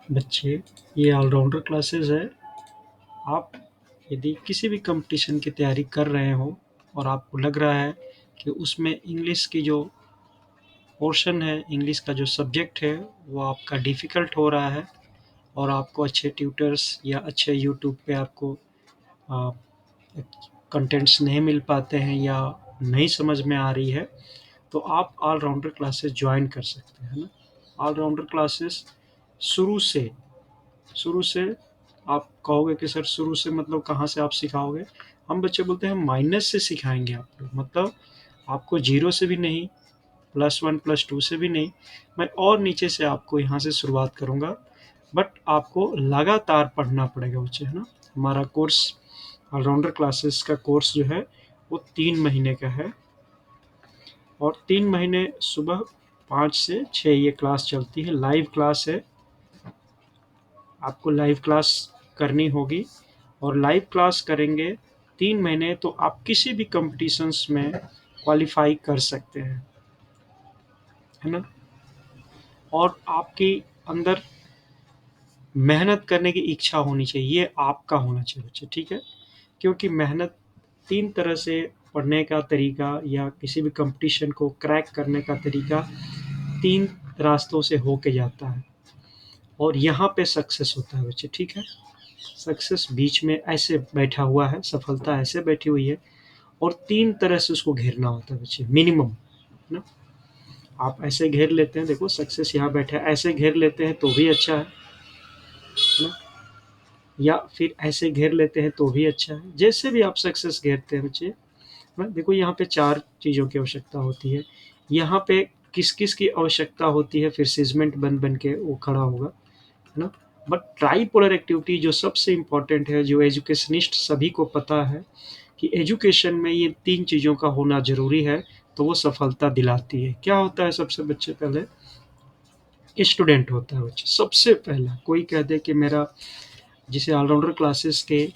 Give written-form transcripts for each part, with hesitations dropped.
बच्चे, ये allrounder classes है। आप यदि किसी भी कंपटीशन की तैयारी कर रहे हो और आपको लग रहा है कि उसमें इंग्लिश की जो पोर्शन है, इंग्लिश का जो सब्जेक्ट है, वो आपका डिफ़िकल्ट हो रहा है और आपको अच्छे ट्यूटर्स या अच्छे यूट्यूब पे आपको कंटेंट्स नहीं मिल पाते हैं या नहीं समझ में आ रही है, तो आप ऑलराउंडर क्लासेस ज्वाइन कर सकते हैं ना। ऑलराउंडर क्लासेस शुरू से शुरू से आप कहोगे कि सर शुरू से मतलब कहाँ से आप सिखाओगे? हम बच्चे बोलते हैं माइनस से सिखाएंगे आपको, मतलब आपको जीरो से भी नहीं, प्लस वन प्लस टू से भी नहीं, मैं और नीचे से आपको यहाँ से शुरुआत करूँगा। बट आपको लगातार पढ़ना पड़ेगा बच्चे, है ना। हमारा कोर्स, ऑलराउंडर क्लासेस का कोर्स जो है वो 3 महीने का है और 3 महीने सुबह 5 से 6 ये क्लास चलती है, लाइव क्लास है। आपको लाइव क्लास करनी होगी और लाइव क्लास करेंगे 3 महीने, तो आप किसी भी कंपटीशंस में क्वालिफाई कर सकते हैं, है ना। और आपकी अंदर मेहनत करने की इच्छा होनी चाहिए, ये आपका होना चाहिए बच्चे, ठीक है। क्योंकि मेहनत 3 तरह से पढ़ने का तरीका या किसी भी कंपटीशन को क्रैक करने का तरीका 3 रास्तों से होके जाता है और यहाँ पे सक्सेस होता है बच्चे, ठीक है। सक्सेस बीच में ऐसे बैठा हुआ है, सफलता ऐसे बैठी हुई है और 3 तरह से उसको घेरना होता है बच्चे, मिनिमम, है ना। आप ऐसे घेर लेते हैं, देखो सक्सेस यहाँ बैठा है, ऐसे घेर लेते हैं तो भी अच्छा है ना, या फिर ऐसे घेर लेते हैं तो भी अच्छा है। जैसे भी आप सक्सेस घेरते हैं बच्चे, देखो यहाँ पे 4 चीज़ों की आवश्यकता होती है। यहाँ पे किस किस की आवश्यकता होती है, फिर सिजमेंट बन बन के वो खड़ा होगा, है ना। बट ट्राईपोलर एक्टिविटी जो सबसे इम्पोर्टेंट है, जो एजुकेशनिस्ट सभी को पता है कि एजुकेशन में ये 3 चीज़ों का होना जरूरी है, तो वो सफलता दिलाती है। क्या होता है सबसे बच्चे, पहले स्टूडेंट होता है बच्चे सबसे पहला। कोई कह दे कि मेरा, जिसे ऑलराउंडर क्लासेस के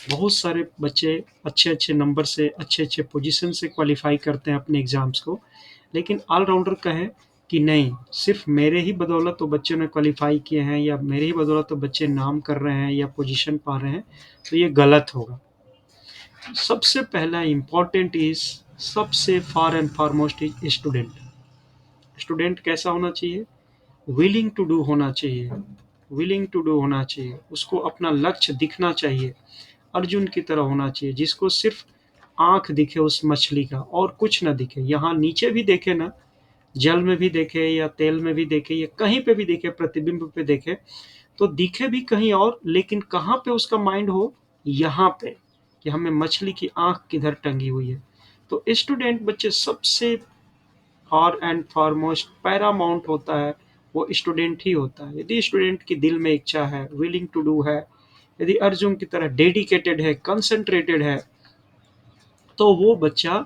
बहुत सारे बच्चे अच्छे अच्छे नंबर से, अच्छे अच्छे पोजीशन से क्वालिफाई करते हैं अपने एग्ज़ाम्स को, लेकिन ऑलराउंडर कहे कि नहीं, सिर्फ मेरे ही बदौलत तो बच्चों ने क्वालिफाई किए हैं या मेरे ही बदौलत तो बच्चे नाम कर रहे हैं या पोजीशन पा रहे हैं, तो ये गलत होगा। सबसे पहला इम्पॉर्टेंट इज, सबसे far and foremost is student. Student कैसा होना चाहिए? विलिंग टू डू होना चाहिए, विलिंग टू डू होना चाहिए, उसको अपना लक्ष्य दिखना चाहिए, अर्जुन की तरह होना चाहिए, जिसको सिर्फ आंख दिखे उस मछली का और कुछ ना दिखे, यहाँ नीचे भी देखे ना, जल में भी देखे या तेल में भी देखे या कहीं पे भी देखे, प्रतिबिंब पे देखे, तो दिखे भी कहीं और, लेकिन कहाँ पे उसका माइंड हो, यहाँ पे, कि हमें मछली की आंख किधर टंगी हुई है। तो स्टूडेंट बच्चे सबसे फॉर एंड फॉरमोस्ट पैरामाउंट होता है, वो स्टूडेंट ही होता है। यदि स्टूडेंट की दिल में इच्छा है, विलिंग टू डू है, यदि अर्जुन की तरह डेडिकेटेड है, कंसंट्रेटेड है, तो वो बच्चा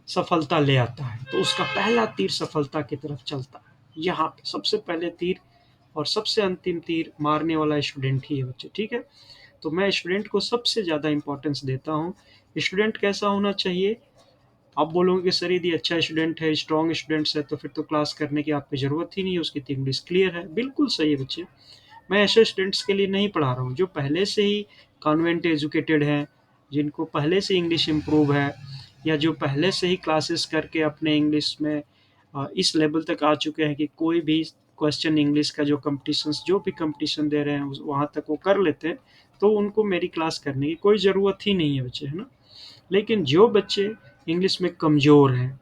सफलता ले आता है। तो उसका पहला तीर सफलता की तरफ चलता है। यहाँ पे सबसे पहले तीर और सबसे अंतिम तीर मारने वाला स्टूडेंट ही है बच्चे, ठीक है। तो मैं स्टूडेंट को सबसे ज़्यादा इंपॉर्टेंस देता हूँ। स्टूडेंट कैसा होना चाहिए? आप बोलोगे कि सर यदि अच्छा स्टूडेंट है, स्ट्रॉन्ग स्टूडेंट्स है, तो फिर तो क्लास करने की आपकी ज़रूरत ही नहीं है, उसकी तो इंग्लिश क्लियर है। बिल्कुल सही है बच्चे, मैं ऐसे स्टूडेंट्स के लिए नहीं पढ़ा रहा हूँ जो पहले से ही कॉन्वेंट एजुकेटेड हैं, जिनको पहले से इंग्लिश इम्प्रूव है, या जो पहले से ही क्लासेस करके अपने इंग्लिश में इस लेवल तक आ चुके हैं कि कोई भी क्वेश्चन इंग्लिश का जो कंपटीशंस, जो भी कंपटीशन दे रहे हैं वहाँ तक वो कर लेते हैं, तो उनको मेरी क्लास करने की कोई ज़रूरत ही नहीं है बच्चे, है ना। लेकिन जो बच्चे इंग्लिश में कमज़ोर हैं,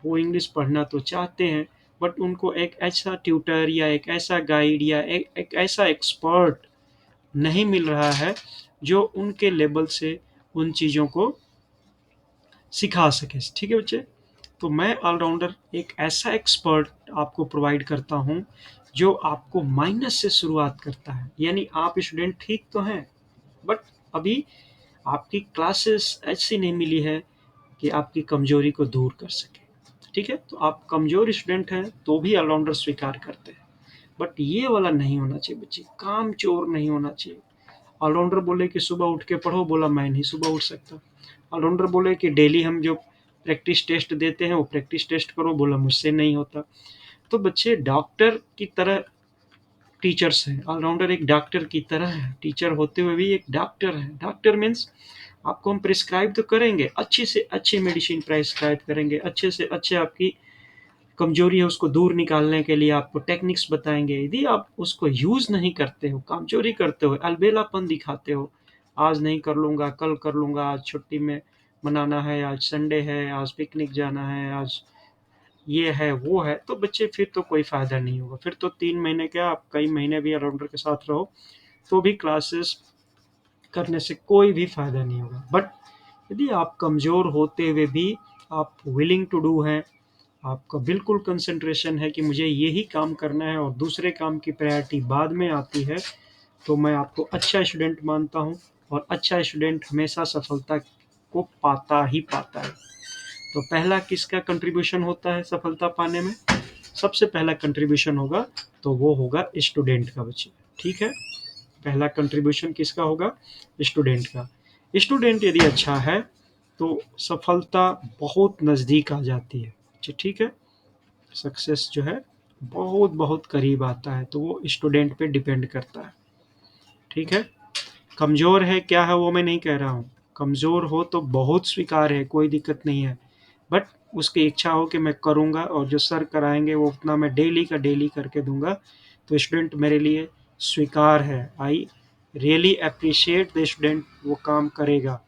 वो इंग्लिश पढ़ना तो चाहते हैं, बट उनको एक ऐसा ट्यूटर या एक ऐसा गाइड या एक ऐसा एक्सपर्ट नहीं मिल रहा है जो उनके लेवल से उन चीज़ों को सिखा सके, ठीक है बच्चे। तो मैं ऑलराउंडर एक ऐसा एक्सपर्ट आपको प्रोवाइड करता हूँ जो आपको माइनस से शुरुआत करता है। यानी आप स्टूडेंट ठीक तो हैं, बट अभी आपकी क्लासेस ऐसी नहीं मिली है कि आपकी कमजोरी को दूर कर सके, ठीक है। तो आप कमजोर स्टूडेंट हैं तो भी ऑलराउंडर स्वीकार करते हैं, बट ये वाला नहीं होना चाहिए बच्चे, काम चोर नहीं होना चाहिए। ऑलराउंडर बोले कि सुबह उठ के पढ़ो, बोला मैं नहीं सुबह उठ सकता। ऑलराउंडर बोले कि डेली हम जो प्रैक्टिस टेस्ट देते हैं वो प्रैक्टिस टेस्ट करो, बोला मुझसे नहीं होता। तो बच्चे डॉक्टर की तरह टीचर्स हैं, ऑलराउंडर एक डॉक्टर की तरह है, टीचर होते हुए भी एक डॉक्टर है। डॉक्टर मीन्स आपको हम प्रिस्क्राइब तो करेंगे, अच्छी से अच्छी मेडिसिन प्रिस्क्राइब करेंगे, अच्छे से अच्छे आपकी कमजोरी है उसको दूर निकालने के लिए आपको टेक्निक्स बताएंगे। यदि आप उसको यूज नहीं करते हो, कमजोरी करते हो, अलबेलापन दिखाते हो, आज नहीं कर लूंगा, कल कर लूंगा, आज छुट्टी में मनाना है, आज संडे है, आज पिकनिक जाना है, आज ये है वो है, तो बच्चे फिर तो कोई फायदा नहीं होगा। फिर तो 3 महीने क्या, आप कई महीने भी ऑलराउंडर के साथ रहो तो भी क्लासेस करने से कोई भी फायदा नहीं होगा। बट यदि आप कमजोर होते हुए भी आप विलिंग टू डू हैं, आपका बिल्कुल कंसंट्रेशन है कि मुझे यही काम करना है और दूसरे काम की प्रायोरिटी बाद में आती है, तो मैं आपको अच्छा स्टूडेंट मानता हूँ। और अच्छा स्टूडेंट हमेशा सफलता को पाता ही पाता है। तो पहला किसका कंट्रीब्यूशन होता है सफलता पाने में? सबसे पहला कंट्रीब्यूशन होगा तो वो होगा स्टूडेंट का बच्चे। ठीक है, पहला कंट्रीब्यूशन किसका होगा? स्टूडेंट का। स्टूडेंट यदि अच्छा है तो सफलता बहुत नज़दीक आ जाती है। अच्छा, ठीक है, सक्सेस जो है बहुत बहुत करीब आता है, तो वो स्टूडेंट पे डिपेंड करता है। ठीक है, कमज़ोर है क्या है वो मैं नहीं कह रहा हूँ, कमज़ोर हो तो बहुत स्वीकार है, कोई दिक्कत नहीं है। बट उसकी इच्छा हो कि मैं करूँगा और जो सर कराएंगे वो उतना मैं डेली का डेली करके दूंगा, तो स्टूडेंट मेरे लिए स्वीकार है। I really appreciate the student, वो काम करेगा।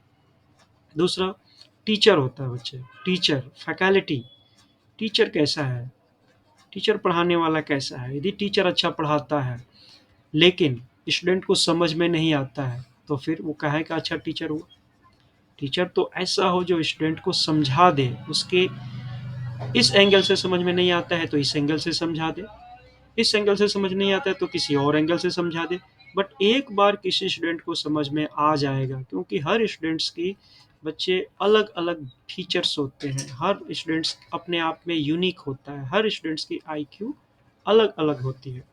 दूसरा, टीचर होता है बच्चे, टीचर फैकल्टी। टीचर कैसा है? टीचर पढ़ाने वाला कैसा है? यदि टीचर अच्छा पढ़ाता है लेकिन स्टूडेंट को समझ में नहीं आता है, तो फिर वो काहे का अच्छा टीचर हुआ? टीचर तो ऐसा हो जो स्टूडेंट को समझा दे, उसके इस एंगल से समझ में नहीं आता है तो इस एंगल से समझा दे, इस एंगल से समझ नहीं आता है तो किसी और एंगल से समझा दे। बट एक बार किसी स्टूडेंट को समझ में आ जाएगा, क्योंकि हर स्टूडेंट्स की बच्चे अलग अलग फीचर्स होते हैं, हर स्टूडेंट्स अपने आप में यूनिक होता है, हर स्टूडेंट्स की आईक्यू अलग अलग होती है।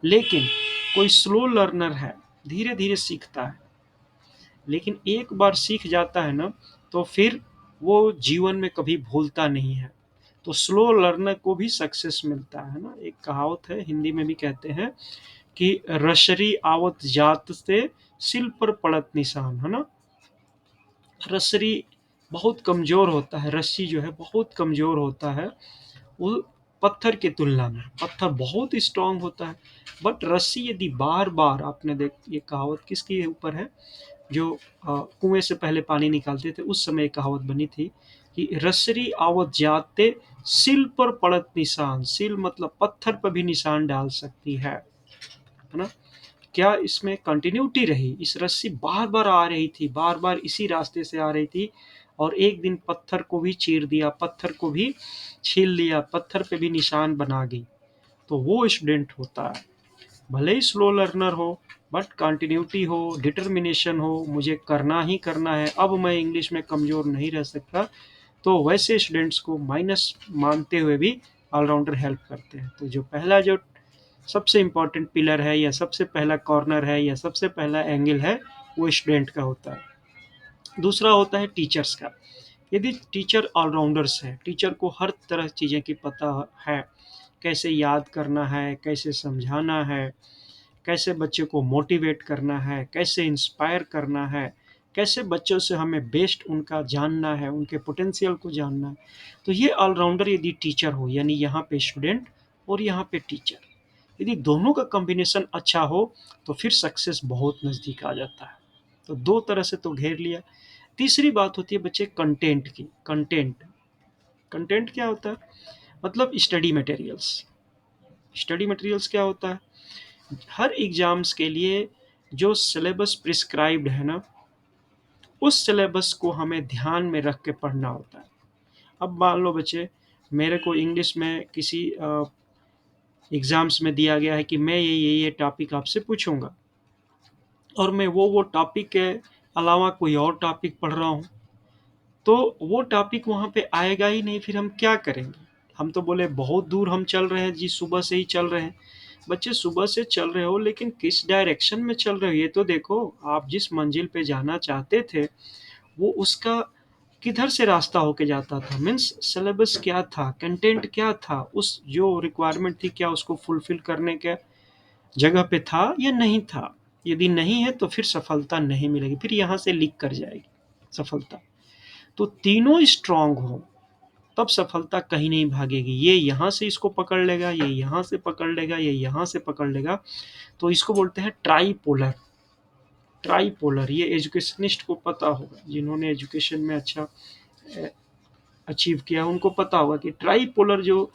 लेकिन कोई स्लो लर्नर है, धीरे धीरे सीखता है, लेकिन एक बार सीख जाता है ना, तो फिर वो जीवन में कभी भूलता नहीं है। तो स्लो लर्नर को भी सक्सेस मिलता है ना। एक कहावत है, हिंदी में भी कहते हैं कि रसरी आवत जात से सिल पर पड़त निशान, है ना। रसरी बहुत कमजोर होता है, रस्सी जो है बहुत कमजोर होता है वो पत्थर की तुलना में। पत्थर बहुत स्ट्रांग होता है, बट रस्सी यदि बार बार, आपने देख, ये कहावत किसके ऊपर है? जो कुएं से पहले पानी निकालते थे उस समय एक कहावत बनी थी कि रसरी आवत जाते सिल पर पड़त निशान। सिल मतलब पत्थर पर भी निशान डाल सकती है ना। क्या इसमें कंटिन्यूटी रही? इस रस्सी बार बार आ रही थी, बार बार इसी रास्ते से आ रही थी, और एक दिन पत्थर को भी चीर दिया, पत्थर को भी छील लिया, पत्थर पे भी निशान बना गई। तो वो स्टूडेंट होता है, भले ही स्लो लर्नर हो, बट कंटिन्यूटी हो, डिटर्मिनेशन हो, मुझे करना ही करना है, अब मैं इंग्लिश में कमजोर नहीं रह सकता। तो वैसे स्टूडेंट्स को माइनस मानते हुए भी ऑलराउंडर हेल्प करते हैं। तो जो पहला, जो सबसे इम्पोर्टेंट पिलर है, या सबसे पहला कॉर्नर है, या सबसे पहला एंगल है, वो स्टूडेंट का होता है। दूसरा होता है टीचर्स का। यदि टीचर ऑलराउंडर्स है, टीचर को हर तरह चीज़ें की पता है, कैसे याद करना है, कैसे समझाना है, कैसे बच्चे को मोटिवेट करना है, कैसे इंस्पायर करना है, कैसे बच्चों से हमें बेस्ट उनका जानना है, उनके पोटेंशियल को जानना है। तो ये ऑलराउंडर यदि टीचर हो, यानी यहाँ पे स्टूडेंट और यहाँ पे टीचर, यदि दोनों का कॉम्बिनेशन अच्छा हो तो फिर सक्सेस बहुत नज़दीक आ जाता है। तो दो तरह से तो घेर लिया। तीसरी बात होती है बच्चे कंटेंट की। कंटेंट, कंटेंट क्या होता है? मतलब स्टडी मटेरियल्स। स्टडी मटेरियल्स क्या होता है? हर एग्जाम्स के लिए जो सिलेबस प्रिस्क्राइब्ड है ना, उस सिलेबस को हमें ध्यान में रख के पढ़ना होता है। अब मान लो बच्चे, मेरे को इंग्लिश में किसी एग्जाम्स में दिया गया है कि मैं ये टॉपिक आपसे पूछूंगा, और मैं वो टॉपिक के अलावा कोई और टॉपिक पढ़ रहा हूँ, तो वो टॉपिक वहाँ पे आएगा ही नहीं, फिर हम क्या करेंगे? हम तो बोले बहुत दूर हम चल रहे हैं जी, सुबह से ही चल रहे हैं। बच्चे, सुबह से चल रहे हो लेकिन किस डायरेक्शन में चल रहे हो ये तो देखो। आप जिस मंजिल पे जाना चाहते थे वो उसका किधर से रास्ता होके जाता था? मीन्स सिलेबस क्या था, कंटेंट क्या था, उस जो रिक्वायरमेंट थी क्या उसको फुलफिल करने के जगह पे था या नहीं था। यदि नहीं है तो फिर सफलता नहीं मिलेगी, फिर यहाँ से लीक कर जाएगी सफलता। तो तीनों स्ट्रांग हो तब सफलता कहीं नहीं भागेगी। ये यहाँ से इसको पकड़ लेगा, ये यहाँ से पकड़ लेगा, ये यहाँ से पकड़ लेगा। तो इसको बोलते हैं ट्राइपोलर। ट्राइपोलर ये एजुकेशनिस्ट को पता होगा, जिन्होंने एजुकेशन में अच्छा अचीव किया उनको पता होगा कि ट्राइपोलर जो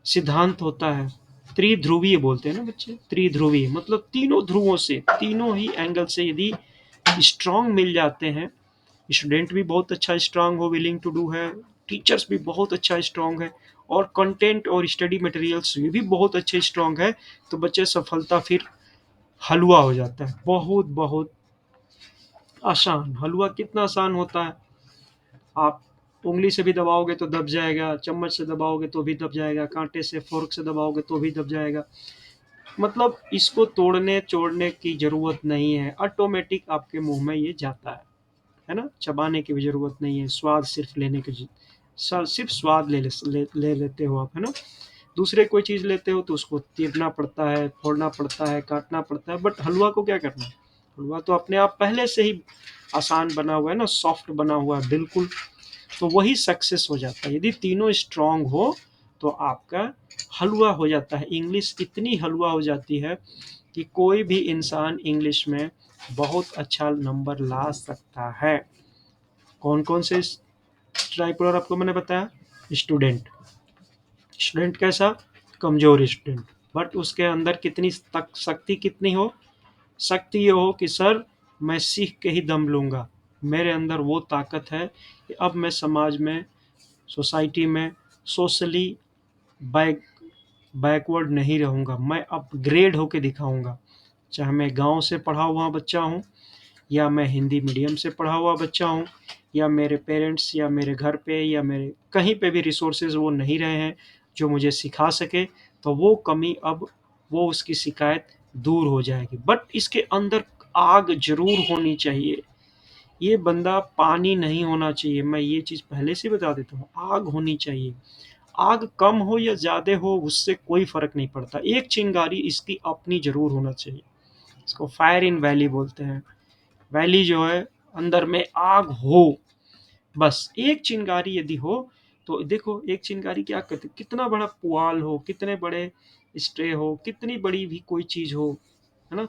सिद्धांत होता है, त्रिध्रुवीय बोलते हैं ना बच्चे, त्रिध्रुवीय मतलब तीनों ध्रुवों से, तीनों ही एंगल से यदि स्ट्रांग मिल जाते हैं, स्टूडेंट भी बहुत अच्छा स्ट्रांग हो, विलिंग टू डू है, टीचर्स भी बहुत अच्छा स्ट्रांग है, और कंटेंट और स्टडी मटेरियल्स ये भी बहुत अच्छे स्ट्रांग है, तो बच्चे सफलता फिर हलवा हो जाता है। बहुत बहुत आसान। हलवा कितना आसान होता है, आप उंगली से भी दबाओगे तो दब जाएगा, चम्मच से दबाओगे तो भी दब जाएगा, कांटे से फोर्क से दबाओगे तो भी दब जाएगा। मतलब इसको तोड़ने चोड़ने की जरूरत नहीं है, ऑटोमेटिक आपके मुंह में ये जाता है ना। चबाने की भी जरूरत नहीं है, स्वाद सिर्फ लेने की सिर्फ स्वाद ले लेते हो आप, है ना। दूसरे कोई चीज लेते हो तो उसको चीरना पड़ता है, फोड़ना पड़ता है, काटना पड़ता है, बट हलवा को क्या करना है, हलवा तो अपने आप पहले से ही आसान बना हुआ है ना, सॉफ्ट बना हुआ है बिल्कुल। तो वही सक्सेस हो जाता है। यदि तीनों स्ट्रांग हो तो आपका हलवा हो जाता है। इंग्लिश इतनी हलवा हो जाती है कि कोई भी इंसान इंग्लिश में बहुत अच्छा नंबर ला सकता है। कौन कौन से ट्राइपोलर आपको मैंने बताया? स्टूडेंट, स्टूडेंट कैसा? कमजोर स्टूडेंट, बट उसके अंदर कितनी तक शक्ति कितनी हो, शक्ति ये हो कि सर मैं सीख के ही दम लूंगा, मेरे अंदर वो ताकत है कि अब मैं समाज में, सोसाइटी में सोशली बैक बैकवर्ड नहीं रहूंगा, मैं अपग्रेड होके दिखाऊंगा। चाहे मैं गांव से पढ़ा हुआ बच्चा हूँ, या मैं हिंदी मीडियम से पढ़ा हुआ बच्चा हूँ, या मेरे पेरेंट्स या मेरे घर पे या मेरे कहीं पे भी रिसोर्सेज वो नहीं रहे हैं जो मुझे सिखा सके, तो वो कमी अब, वो उसकी शिकायत दूर हो जाएगी। बट इसके अंदर आग जरूर होनी चाहिए। ये बंदा पानी नहीं होना चाहिए, मैं ये चीज़ पहले से बता देता हूँ, आग होनी चाहिए। आग कम हो या ज़्यादा हो उससे कोई फर्क नहीं पड़ता, एक चिंगारी इसकी अपनी जरूर होना चाहिए। इसको फायर इन वैली बोलते हैं। वैली जो है, अंदर में आग हो, बस एक चिंगारी यदि हो, तो देखो एक चिंगारी क्या करती, कितना बड़ा पुआल हो, कितने बड़े स्ट्रे हो, कितनी बड़ी भी कोई चीज हो, है ना,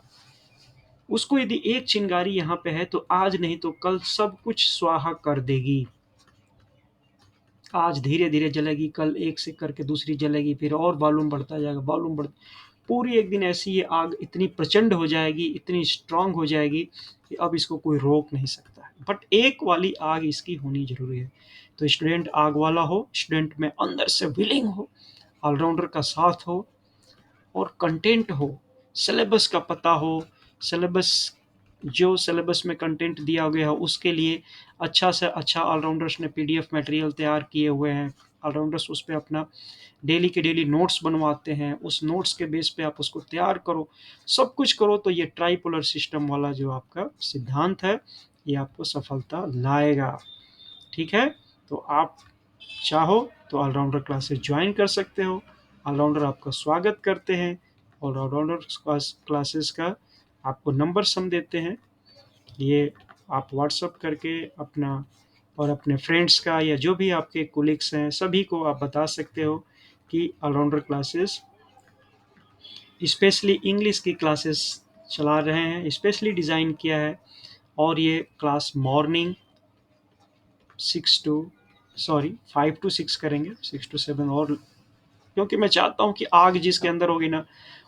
उसको यदि एक चिंगारी यहाँ पे है तो आज नहीं तो कल सब कुछ स्वाहा कर देगी। आज धीरे धीरे जलेगी, कल एक से करके दूसरी जलेगी, फिर और वॉल्यूम बढ़ता जाएगा, वॉल्यूम बढ़, पूरी एक दिन ऐसी ये आग इतनी प्रचंड हो जाएगी, इतनी स्ट्रांग हो जाएगी कि अब इसको कोई रोक नहीं सकता है। बट एक वाली आग इसकी होनी जरूरी है। तो स्टूडेंट आग वाला हो, स्टूडेंट में अंदर से विलिंग हो, ऑलराउंडर का साथ हो, और कंटेंट हो, सिलेबस का पता हो, सिलेबस, जो सिलेबस में कंटेंट दिया गया हो उसके लिए अच्छा से अच्छा ऑलराउंडर्स ने पीडीएफ मटेरियल तैयार किए हुए हैं। ऑलराउंडर्स उस पर अपना डेली के डेली नोट्स बनवाते हैं, उस नोट्स के बेस पे आप उसको तैयार करो, सब कुछ करो, तो ये ट्राइपोलर सिस्टम वाला जो आपका सिद्धांत है ये आपको सफलता लाएगा। ठीक है, तो आप चाहो तो ऑलराउंडर क्लासेस ज्वाइन कर सकते हो। ऑलराउंडर आपका स्वागत करते हैं, और ऑलराउंडर क्लासेस का आपको नंबर हम देते हैं, ये आप व्हाट्सअप करके अपना और अपने फ्रेंड्स का या जो भी आपके कोलिग्स हैं सभी को आप बता सकते हो कि ऑलराउंडर क्लासेस स्पेशली इंग्लिश की क्लासेस चला रहे हैं, स्पेशली डिज़ाइन किया है। और ये क्लास मॉर्निंग 5 to 6 करेंगे, 6 to 7, और क्योंकि मैं चाहता हूँ कि आग जिसके अंदर होगी ना,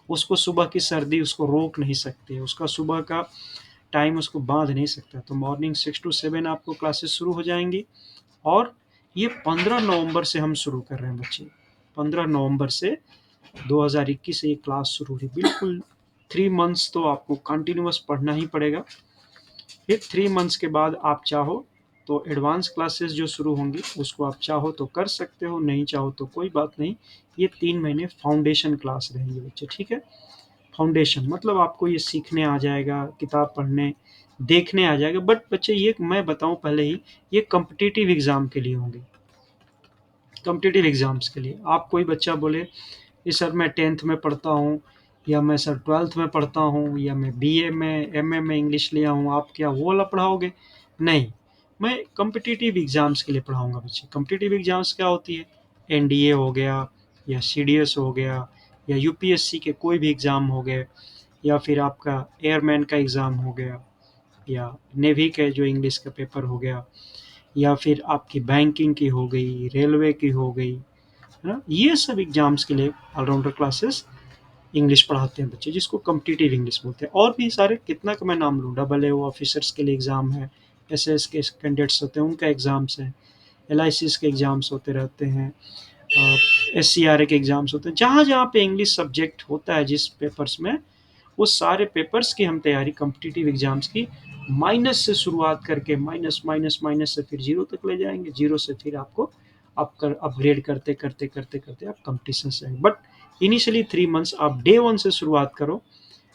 उसको सुबह की सर्दी उसको रोक नहीं सकती है, उसका सुबह का टाइम उसको बांध नहीं सकता। तो मॉर्निंग 6 to 7 आपको क्लासेस शुरू हो जाएंगी। और ये 15 नवंबर से हम शुरू कर रहे हैं बच्चे, 15 नवंबर से 2021 से ये क्लास शुरू हुई। बिल्कुल 3 मंथ्स तो आपको कंटिन्यूस पढ़ना ही पड़ेगा। फिर 3 मंथ्स के बाद आप चाहो तो एडवांस क्लासेस जो शुरू होंगी उसको आप चाहो तो कर सकते हो, नहीं चाहो तो कोई बात नहीं। ये 3 महीने फाउंडेशन क्लास रहेंगे बच्चे, ठीक है। फाउंडेशन मतलब आपको ये सीखने आ जाएगा, किताब पढ़ने देखने आ जाएगा। बट बच्चे ये मैं बताऊं पहले ही, ये कम्पिटिटिव एग्जाम के लिए होंगे। कम्पिटिटिव एग्जाम्स के लिए आप, कोई बच्चा बोले कि सर मैं 10th में पढ़ता हूँ या मैं सर 12th में पढ़ता हूँ, या मैं बीए में, एमए में इंग्लिश लिया हूँ, आप क्या वो वाला पढ़ाओगे? नहीं, मैं कॉम्पिटिटिव एग्ज़ाम्स के लिए पढ़ाऊँगा बच्चे। कॉम्पिटिटिव एग्ज़ाम्स क्या होती है? एनडीए हो गया, या सीडीएस हो गया, या यूपीएससी के कोई भी एग्ज़ाम हो गए, या फिर आपका एयरमैन का एग्ज़ाम हो गया, या नेवी के जो इंग्लिश का पेपर हो गया, या फिर आपकी बैंकिंग की हो गई, रेलवे की हो गई, है ना? ये सब एग्ज़ाम्स के लिए ऑलराउंडर क्लासेस इंग्लिश पढ़ाते हैं बच्चे, जिसको कॉम्पिटिटिव इंग्लिश बोलते हैं। और भी सारे कितना का मैं नाम लूँ, डबल ए ऑफिसर्स के लिए एग्ज़ाम है, एसएस के कैंडिडेट्स होते हैं उनका एग्ज़ाम्स है, एलआईसीस के एग्ज़ाम्स होते रहते हैं, एससीआरए के एग्ज़ाम्स होते हैं। जहाँ जहाँ पे इंग्लिश सब्जेक्ट होता है जिस पेपर्स में, वो सारे पेपर्स की हम तैयारी कॉम्पिटिटिव एग्ज़ाम्स की माइनस से शुरुआत करके माइनस माइनस माइनस से फिर जीरो तक ले जाएंगे, जीरो से फिर आपको अपग्रेड करते करते करते करते आप कंपटीशन से आएंगे। बट इनिशियली 3 मंथ्स आप डे वन से शुरुआत करो।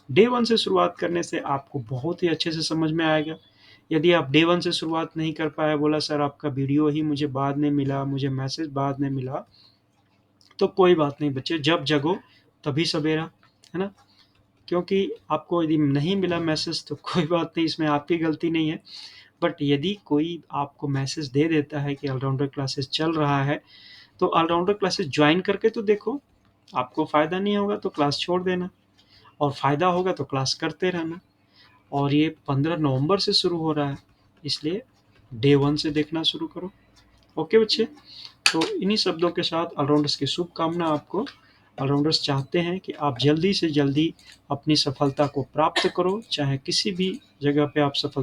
डे वन से शुरुआत करने से आपको बहुत ही अच्छे से समझ में आएगा। यदि आप डे वन से शुरुआत नहीं कर पाए, बोला सर आपका वीडियो ही मुझे बाद में मिला, मुझे मैसेज बाद में मिला, तो कोई बात नहीं बच्चे, जब जगो तभी सवेरा, है ना? क्योंकि आपको यदि नहीं मिला मैसेज तो कोई बात नहीं, इसमें आपकी गलती नहीं है। बट यदि कोई आपको मैसेज दे देता है कि ऑलराउंडर क्लासेस चल रहा है, तो ऑलराउंडर क्लासेस ज्वाइन करके तो देखो। आपको फ़ायदा नहीं होगा तो क्लास छोड़ देना, और फ़ायदा होगा तो क्लास करते रहना। और ये 15 नवंबर से शुरू हो रहा है, इसलिए डे वन से देखना शुरू करो। ओके बच्चे, तो इन्हीं शब्दों के साथ ऑलराउंडर्स की शुभकामना आपको। ऑलराउंडर्स चाहते हैं कि आप जल्दी से जल्दी अपनी सफलता को प्राप्त करो, चाहे किसी भी जगह पे आप सफलता